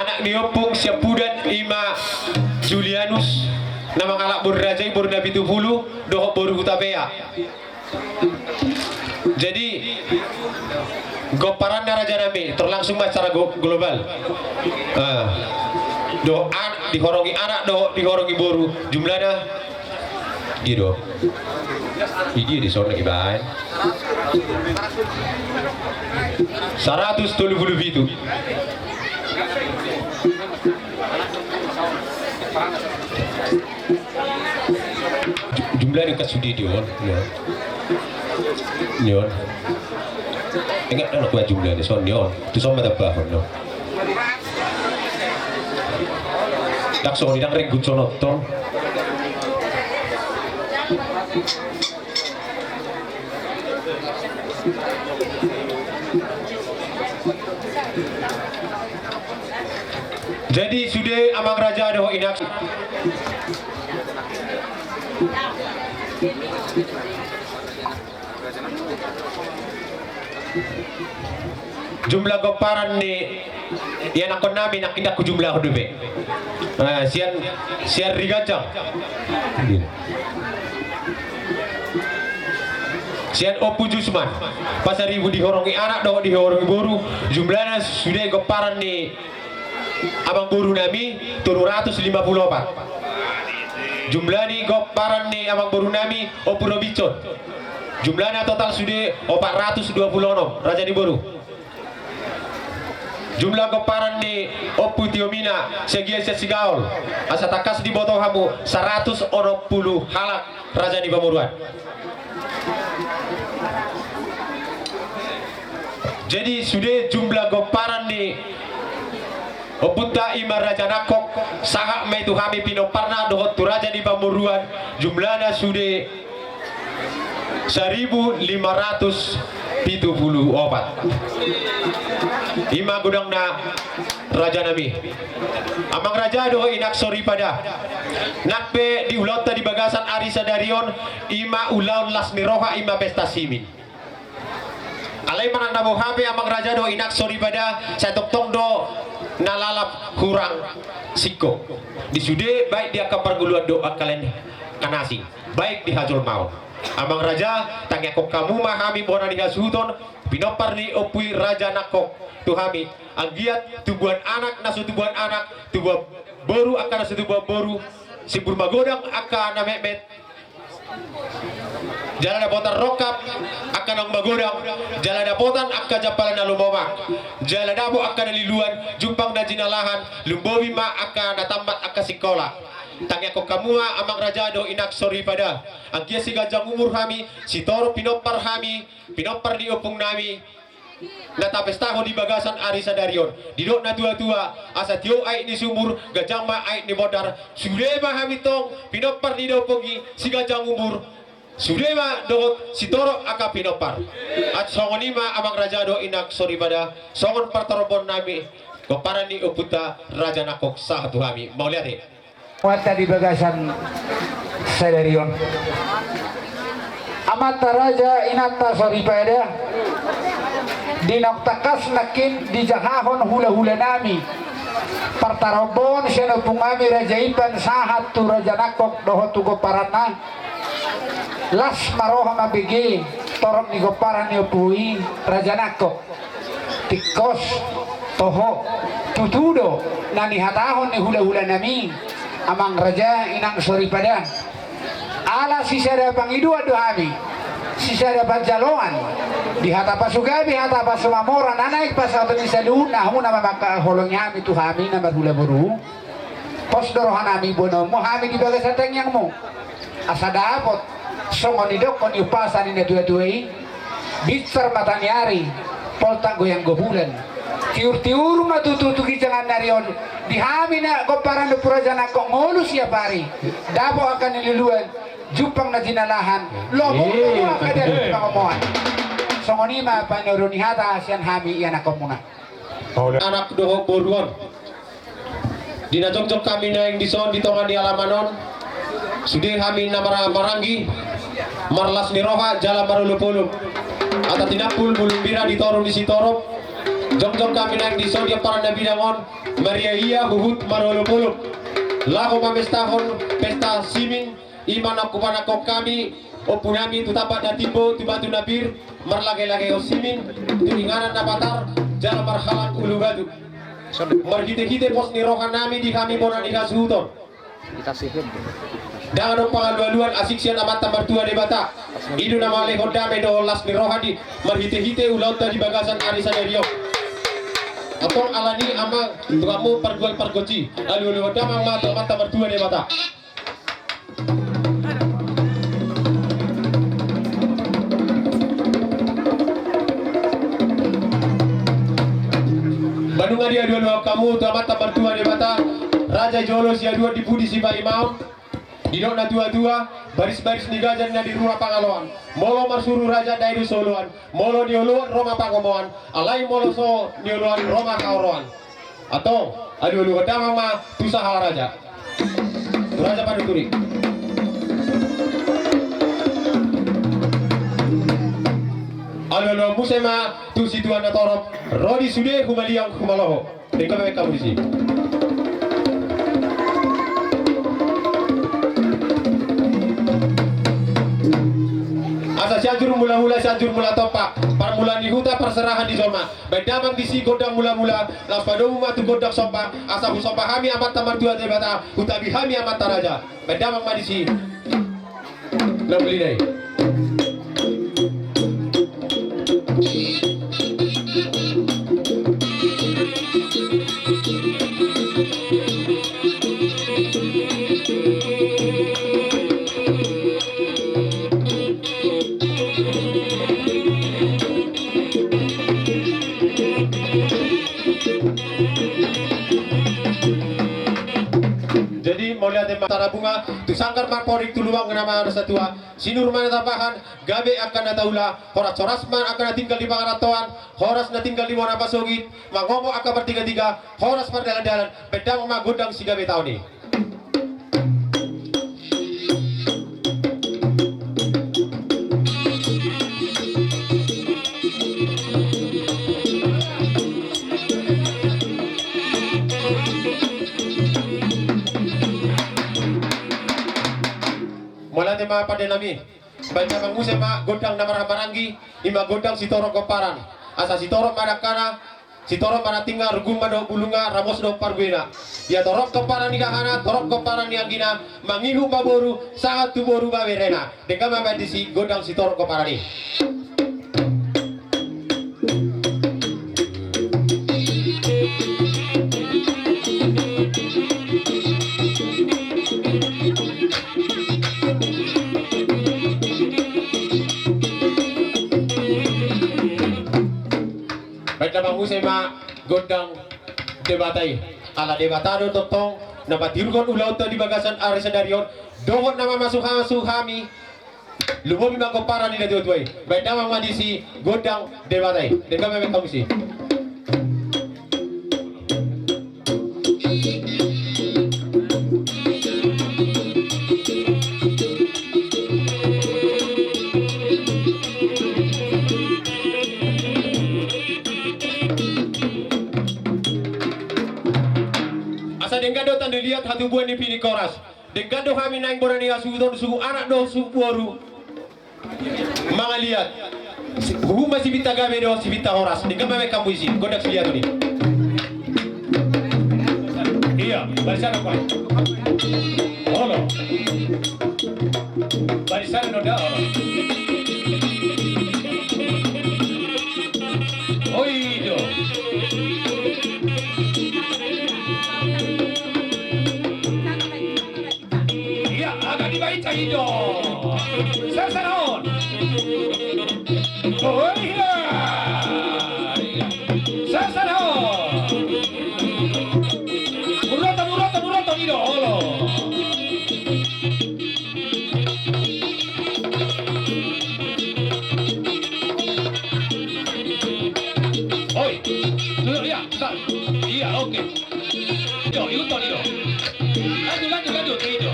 Anak diopung Siapudan Ima Julianus nama kalak Boru Rajai Boru Nabi Tupulu dohok Boru Hutapea. Jadi goparan Raja Nabi terlangsung secara global. Doa dihorongi anak doh dihorongi Boru jumlahnya gitu. Ini di sana kibain 130 itu. Jumlah dekat sudi dion, nion. Ingat anak buat jumlah ni son nion, tu sama tak apa no. Dak so ni dak regut sonotong. Jadi sudah Amang Raja ada inak. Jumlah goparan ni yang aku nami nak indak ku jumlah hodbe. Sian rigajang. Sian Opu Jusman. Pasar ibu dihorongi anak doh dihorongi Boru. Jumlahnya sudah goparan ni Abang Boru nami 754. Jumlah ni goparan ni Abang Boru nami Opu Robicon. Jumlahnya total sudah 426 Raja di Boru. Jumlah goparan ni Opu Tiomina Segiasa Sigaul asa takas di botol hamu 120 halak Raja di Pamuruan. Jadi sudah jumlah goparan ni Opunta Ima Raja Nakok sahak maitu kami pinoparna dohot tu Raja di Pamuruan jumlahnya sudah 1.500 Ima gudang na raja nami amang raja doho inak sori pada nakpe di ulau tadi bagasan arisa darion ima ulaun las miroha ima pesta simin alai manang nabo habe amang raja doho inak sori pada saya tok do nalalap hurang siko disude baik dia kapar guluan doa kalian kanasi baik di hajul mau amang raja tanya kok kamu mahami bona di hasuton pinopar ni opui raja nakok tuhami anggiat tubuhan anak nasu tubuhan anak tubuh boru akan nasu tubuh boru si burmagodang akan namemet jalan dapotan rokap akan ang magodang jalan dapotan akan japalan na lumomak jalan dabo akan naliluan jumpang na jinalahan lumbowi ma akan natambat akan sikola tanya ko kamua amang raja do inak sori pada angkia si gajang umur kami si toro pinopar kami pinopar di opung nami natapestaho di bagasan arisa darion didok na tua-tua asa tio ai ni sumur gajang ma ai ni modar sulema kami tong pinopar di dopongi si gajang umur sulema dogot si toro aka pinopar at songonima amang raja do inak sori pada songon partorobon nami koparan ni uputa raja nakok sah tuhami mau lihat Wata di bagasan Sadarion Amata raja inata soripada dinoktakas nakin di jahahon hula-hula nami partarobon siya pungami raja ipan sahat tu raja nakok doho tu goparana las maroha mabigi torok ni goparan ni upui raja nakok tikos toho tutudo nani hatahon ni hula-hula nami amang raja inang sori pada ala sisada pangidu adu hami sisada panjaloan di hatapa sugabi hatapa sumamora nanaik pasal ni saluna huna maka holongnya hami tu hami nama hula buru pos dorohan hami bono mo hami di bagas sateng yang mo asa dapot songoni dok kon yupasan ini dua-duai bicar matanyari polta goyang gobulan tiur-tiur matututu jangan narion dihami na koparan do purajan ako ngolus ya pari dabo akan nililuan jupang na jinalahan lobo akan dari pangomohan songonima panuruni hata asian hami iyan ako muna anak doho boruan dina jog-jog kami na yang dison ditongan di alamanon sudir kami na marangi marlas niroha jala marulupuluk ata tinapul bulumbira ditorong di sitorop jong-jong kami naik di sodia para nabi dangon Maria iya huhut marolopolok laho mamestahon pesta simin iman aku panakok kami opunami tutapa na timbo tubatu nabir marlage-lage o simin tulinganan na patar jala marhalang ulugadu marhite-hite pos nirohan nami di kami mona di kasuhuton dengan pangaluan asik sian amat tambar tua de bata idu nama leho dame do las nirohadi marhite-hite ulau di bagasan arisa deriok atong alani ama kamu perguan pergoci alu damang mata bertua de mata Bandung dia dua kamu mata bertua de mata Raja Jolo sia dua dipudi si Pak Imam didok na dua-dua baris-baris nigajan na di rumah pangaloan molo marsuru raja daidu soloan molo diuluan Roma pangomoan alai molo so diuluan Roma kaoroan atau adu lu dama ma tusaha raja raja paduturi alo musema tu situan na torop rodi sude humaliang humaloho tinggal kamu di sini sianjur mula-mula sianjur mula topak par mula di huta perserahan di zona bedamang di si godang mula-mula las padomu matu godang sompa asabu sompa hami amat tamar tua debata utabi hami amat taraja bedamang ma di si lembeli dai bunga tu sangkar marporik tu luang nama ada satua sinur mana tapahan gabe akan nataula horas man akan tinggal di pangaratoan horas na tinggal di mana pasogit mangomo akan bertiga-tiga horas perdalan-dalan pedang magudang si gabe tahun ini. Malate mga padenami, banyak mangusay mga godang na maranggi, ima godang si Toro Koparan. Asa si Toro Madakana, si Toro Manatinga, Ruguma do Bulunga, Ramos do Parguena. Ya Torok Koparan ni Kahana, Torok Koparan ni Angina, Mangihu Baboru, sangat tuboru Baberena. Dengan mabadi si godang si Toro Koparan ni. Mangusay ma godang debatay ala debatado totong na batirgon ulaw to di bagasan ari sa darion dohon na mamasuhami lumobi magopara nila diotway bay damang madisi godang debatay dengan memang kamusi. Dengkado tan dilihat hatu buan ni pini koras. Dengkado kami naik borani asudon suku anak do suku boru. Mga lihat. Hu masih bita gabe do si bita horas. Dengkado mame kamu isi. Godak lihat ni. Iya, barisan apa? Holo. Barisan no da. Oido. Ido Sarsanon oh iya Sarsanon Muroto Ido holo oi iya iya oke yo Ido lanjut Ido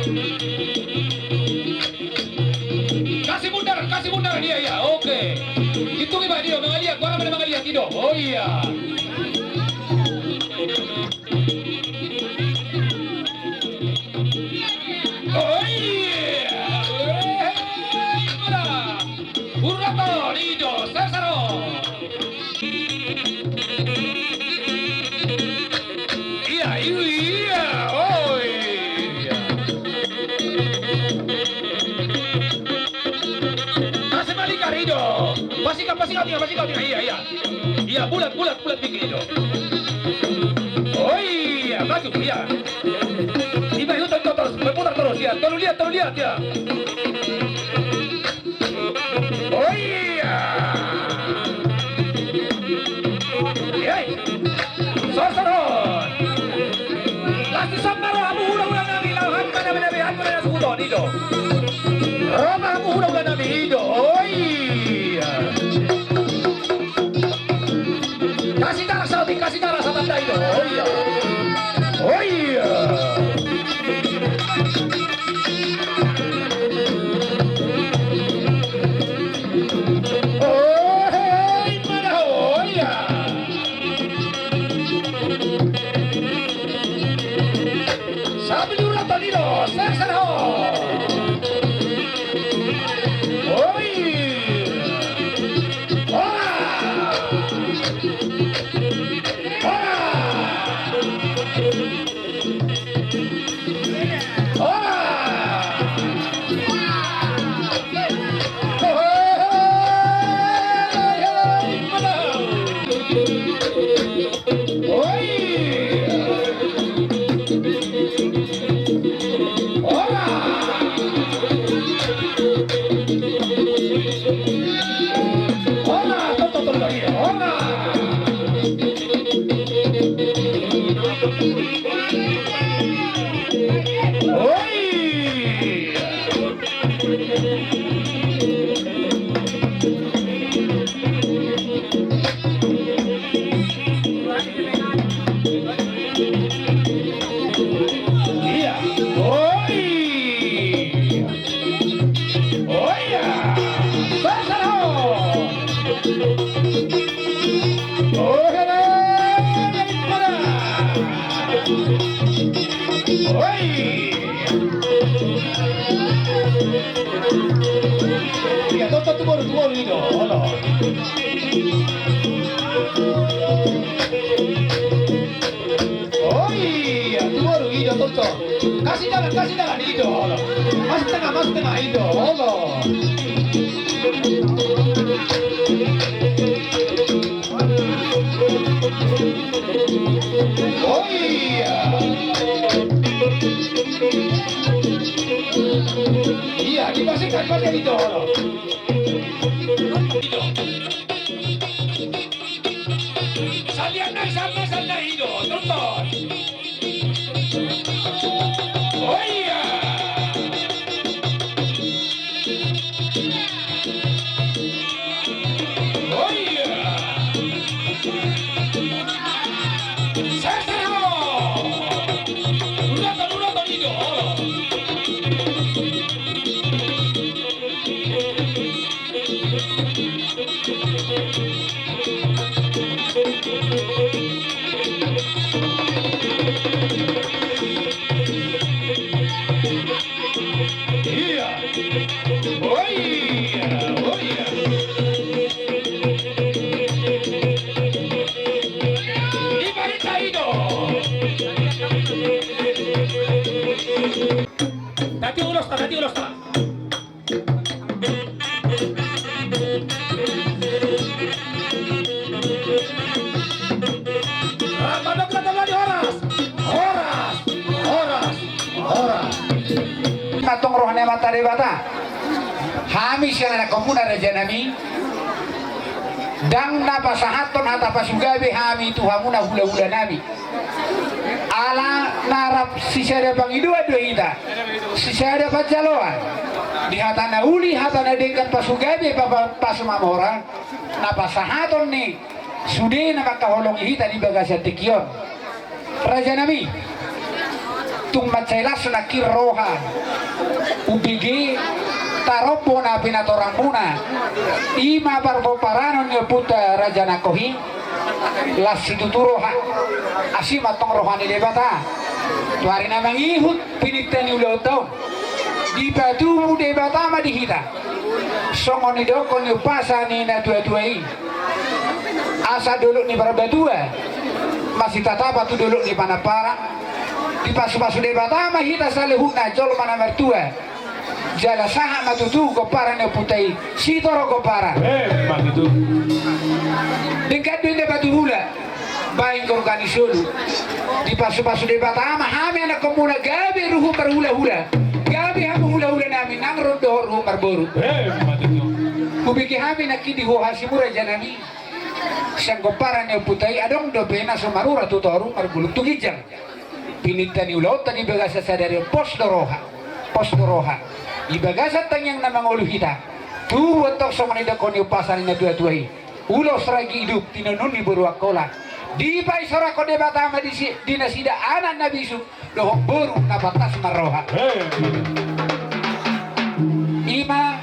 kasih bundar dia ya oke itu gimana dia mengaliat gua mana mengaliat Ido oh iya oh iya Urrato Ido Sarsaro iya oh iya Ido, masih kau iya, bulat bikin Ido. Oh iya, maju iya. Iba itu terus, berputar terus ya, terus lihat ya. Oh iya. Hei, Sorsaron. Kasih samaro amu udah nami lawan mana sebutun Ido. Roma amu udah nami Ido. Oh iya. Kasih darah sama Ido. Oh iya. Oh iya. Oh, hello. Oi. Ya, tu baru itu. Halo. Oh iya, tu baru itu tuh. Kasih jalan itu. Halo. Masuk tengah itu. Halo. Oh iya. Iya, dipastikan itu. Halo. Salda itu, tonton. Oh iya. Oh iya. Sesero. Udah itu. Iya. Oh iya. Oh iya. Dibarita itu. Dati ulos ta. Badok lagi Horas. Matong rohane mata debata. Hami siang komuna raja nami. Dang napa sahaton hata pasugabe hami tu hamuna hula nami. Ala narap sisada bangi dua ita. Sisada pajaloan. Di hatana uli hatana dekan pasugabe pasumamora. Napa sahaton ni sude na makaholong hita di bagasa tikion. Raja nami. Tung macailas na kiroha. Ubigi taropo na pinatorang muna. Ima parpoparanon niyo puta raja nakohi. Las situturoha. Asima tong rohani debata. Tuari na mangihut pinikta ni ulo taon. Di patumu debata madihita. Songon ni doko ni upasa ni na tua-tuai. Asa dulu ni barbadua. Masih tatapa tu dulu ni panapara. Di pasu-pasu debata mahita salehuna jol mana mertua. Jala saha matutu kopara ne putai. Sitoro kopara. Begitu. Dengkat dunia batu hula. Baik organisasi. Di pasu-pasu debata hami anak komuna gabi ruhu berhula-hula. Gabi hamu hula-hula nami nang rodo ruhu marboru. Begitu. Kubiki hami nakidi ho hasimura janami. Sang kopara ne putai adong do pena somarura tutoru marbuluk tugijang. Pinintani ulaut tani bagasa sadari pos doroha ibagasa tanyang na mga uluhita tu watok sa manida ko ni upasan na dua-duai ulos ragi hidup tinunun ni buruak kola di pa isora ko debata ma di nasida anak na bisu lohok buru na batas maroha ima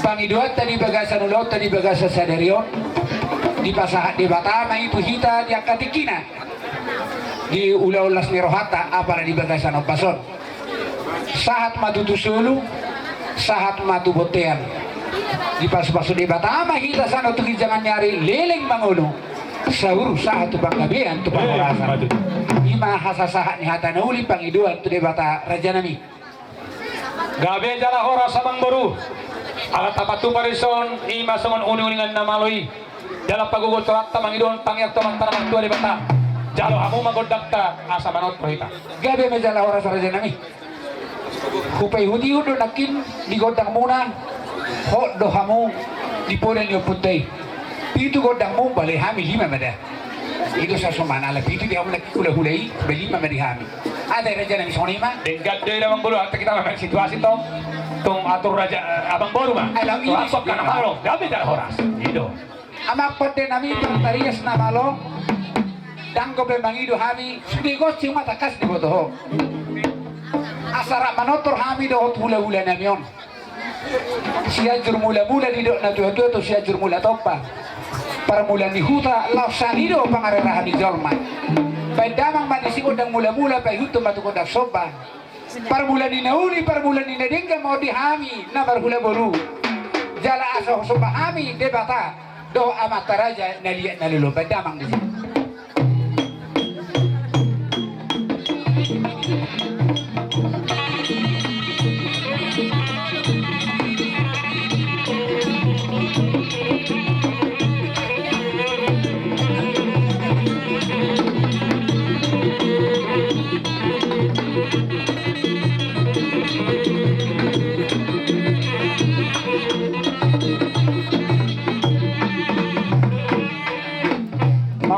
pangiduat tani bagasa ulaut tani bagasa sadarion di pasahat debata ma itu hita di akatikina di ula-ulas ni rohata apa di bagasan ng pason sahat matutusulu sahat matubotean di pasu-pasu di batama hita sana tuki jangan nyari leleng mangulo sauru sahat tu panggabian tu pangorasa ima hasa sahat ni hata nauli pangiduan tu di bata raja nami gabe jala hora sabang baru alat tapatu parison ima songon uni-uningan namaloi dalam pagugot surat mangiduan pangyak teman-teman tua di bata jalo hamu magodakta asa manot prohita gabe majala ora sa raja nami kupay hudi udo nakin di godang muna ho do hamu di polen yo putay pitu godang mo bale hami lima mada itu sa sumana la pitu di hamu nakikula hulay belima madi hami ada raja nami sonima Dengkat dari abang boru kita memang situasi tong atur raja abang boru mah alam ini apa kana malo gabe jala horas itu amak pate nami tarias na malo dangko bemangido hami sudigo cuma takas di botoho asara manotor hami do hula-hula namion siajur mula-mula di dok na tua-tua to siajur mula topa para mula ni huta lausanido pangarerahan di jolma damang manisi kodang mula-mula pa hutu matu kodang soba para mula ni nauli para mula ni nadingga mau dihami na barhula boru jala aso soba hami debata do amat raja naliat nalulu damang di sini.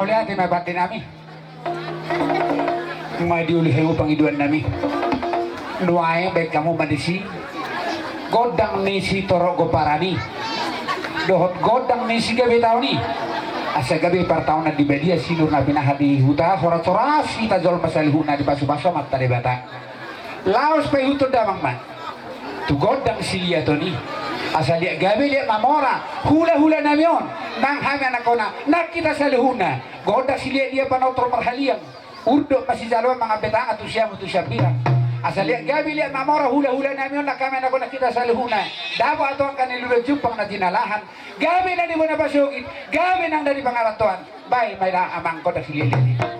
Lihat may batin nami may diulihin mo pangiduan nami nuay baik kamu madisi godang ni si toro go parani dohot godang ni si gabi tao ni asa gabi par taon na di media sinur na binahadi huta sorat-soras kita jol masalihu na di pasu-pasu mat tadi bata laos pay huto damang man tu godang silia to ni asa liat gabi liat mamora hula-hula namion nang hanga nakona nak kita salihuna goda silia dia panotro marhaliang urdo masih jalwa mga betang atu siya bilang asa liat gabi liat mamora hula-hula namion nakama nakona kita salihuna dabo ato ang kanilulo jumpang na dinalahan gabi na di mo napasugin gabi nang dari pangaratuan bay may na amang goda silia liat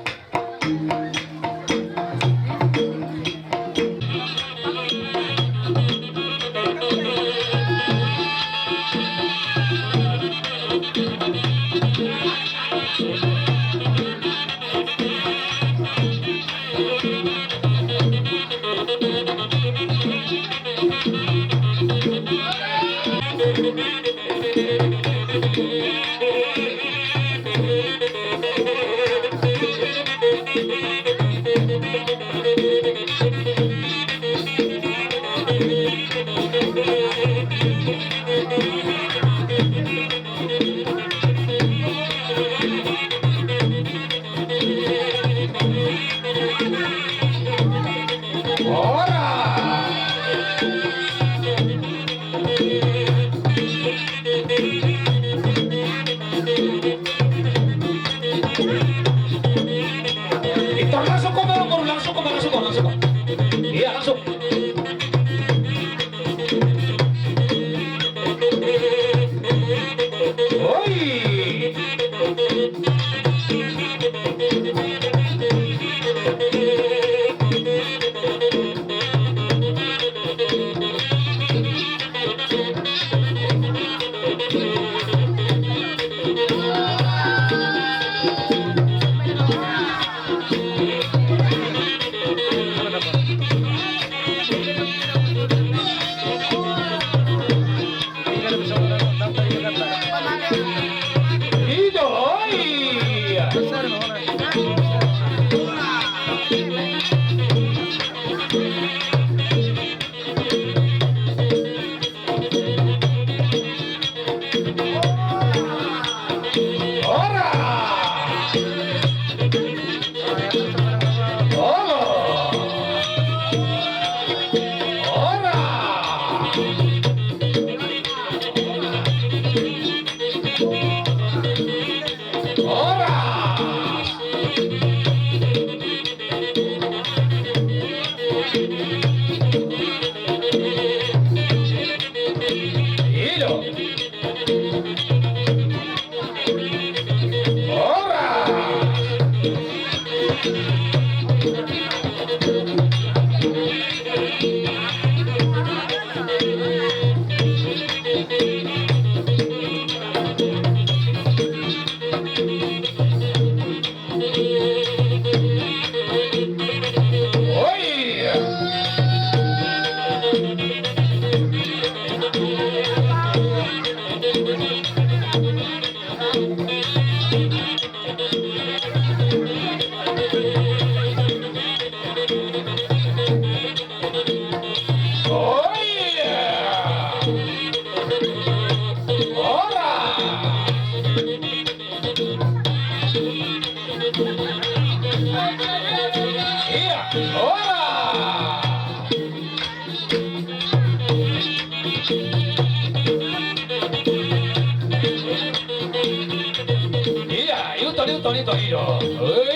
Tony Torino.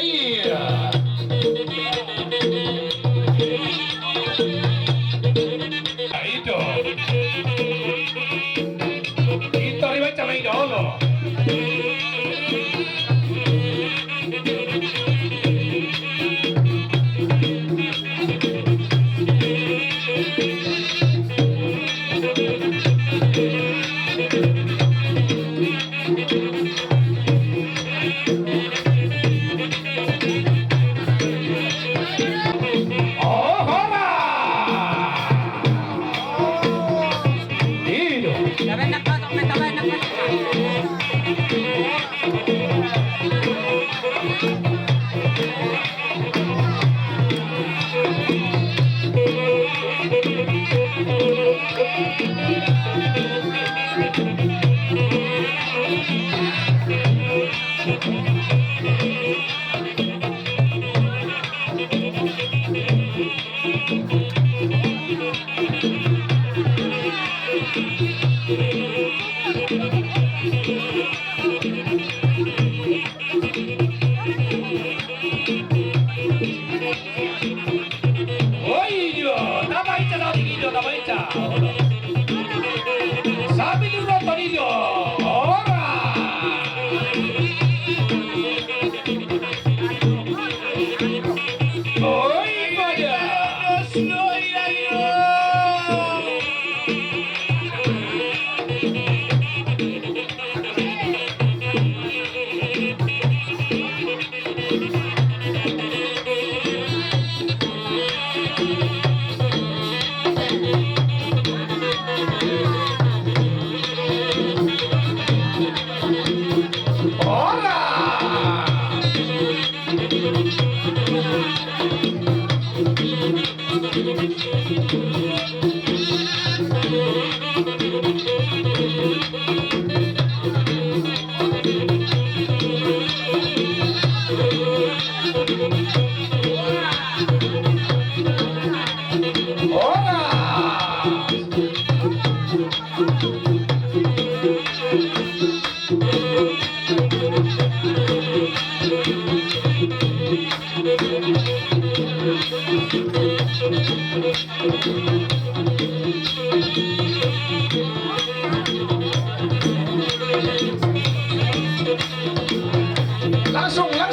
Iya. Itu. Itu ribaca mai dolo.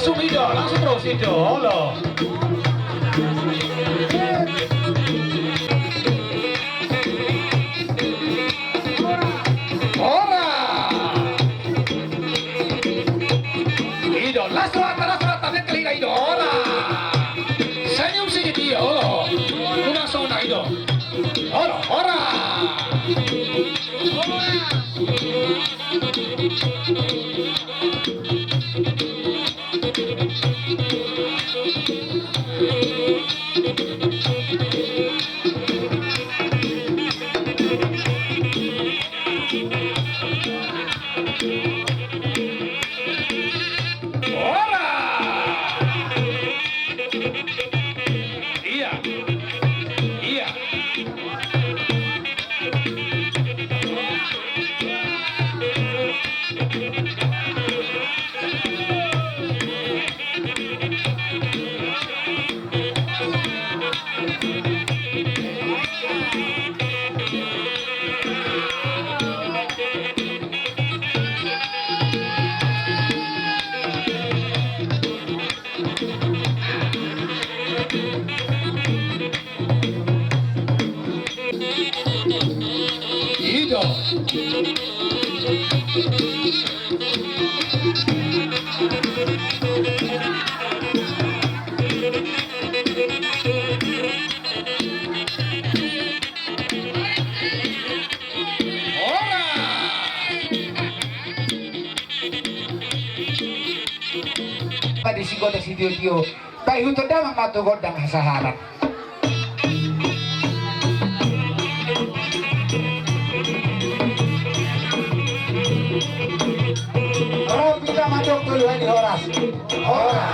Langsung itu, langsung terus itu. Halo. Ora. Itu, langsung rata nek kelira itu. Ora. Senyum sedikit dia. Halo. Langsung nak itu. Halo, ora. Di sigoda si Tio baik untuk damang matu godang hasaharan. Rob kita madok dulu di horas. Ora.